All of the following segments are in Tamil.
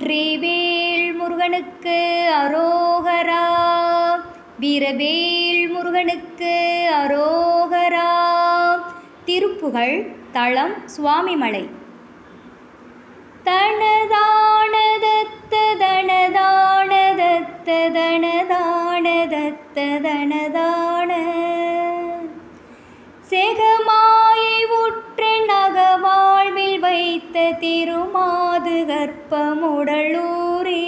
வெற்றிவேல் முருகனுக்கு அரோகரா. வீரவேல் முருகனுக்கு அரோகரா. திருப்புகழ் தலம் சுவாமிமலை. தனதானதத்த தனதானதத்த தனதானதத்த தனதான செகமாயை உற்று நகவாழ்வில் வைத்த திருமாது கற்பமுடலூரே.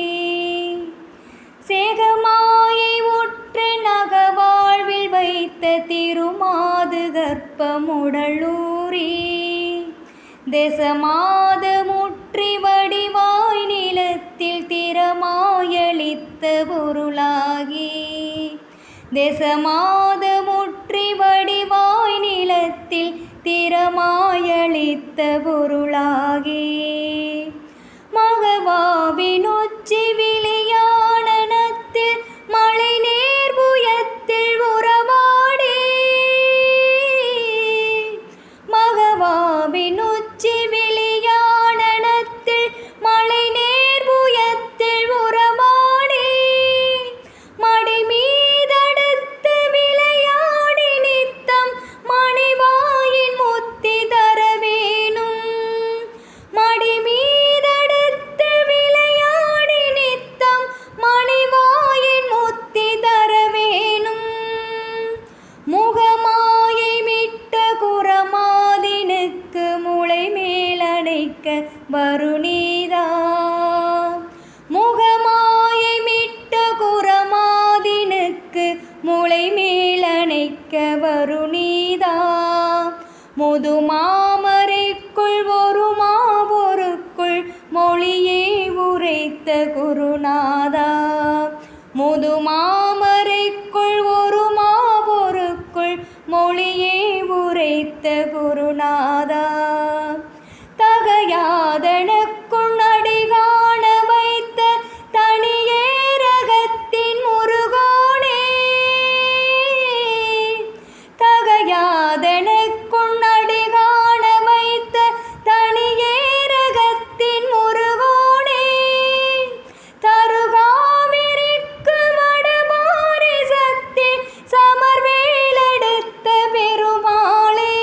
செகமாயை உற்று நகவாழ்வில் வைத்த திருமாது கற்பமுடலூரே. தேசமாத முற்றி வடிவாய் நிலத்தில் திறமாயளித்த பொருளாகி. தேசமாத முற்றி வடிவாய் நிலத்தில் திறமாயளித்த பொருளாகி. மகவாவினொச்சி விளையாடனத்தில் மலை நேர்புயத்தில் உறவாடே. மகவாவினொச்சி விளையாடனத்தில் மலை நேர்புயத்தில் உறவாடே. மடி மீதடுத்து விளையாடி நித்தம் மணிவாயின் முத்தி தர வேணும். மடி மீதடுத்து விளையாடி நித்தம் மணிவாயின் முத்தி தர வேணும். முகமாயை மிட்ட குரமாதினுக்கு முளை மேலணைக்க வருணீதா. முகமாயை மிட்ட குரமாதினுக்கு முளை மேலணைக்க வருணீதா. முதுமாமரைக்குள் ஒரு மாபொருக்குள் மொழியே உரைத்த குருநாதா. முதுமாமரைக்குள் ஒரு மாபொருக்குள் மொழியே உரைத்த குருநாதா. தகையாதனக்குள் அடிகாண வைத்த தனியேரகத்தின் முருகோனே. தகையாதனக்குள் அடிகாண வைத்த தனியேரகத்தின் முருகோனே. தருகாவிற்கு வடபாரிசத்தில் சமர்வேலெடுத்த பெருமாளே.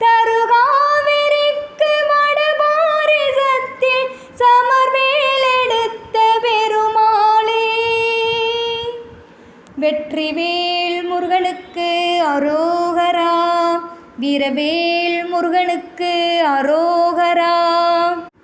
தருகாவிற்கு வடபாரிசத்தில் சமர்வேலெடுத்த பெருமாளே. வெற்றிவேல் முருகனுக்கு அரோகரா. வீரவேல் முருகனுக்கு அரோகரா.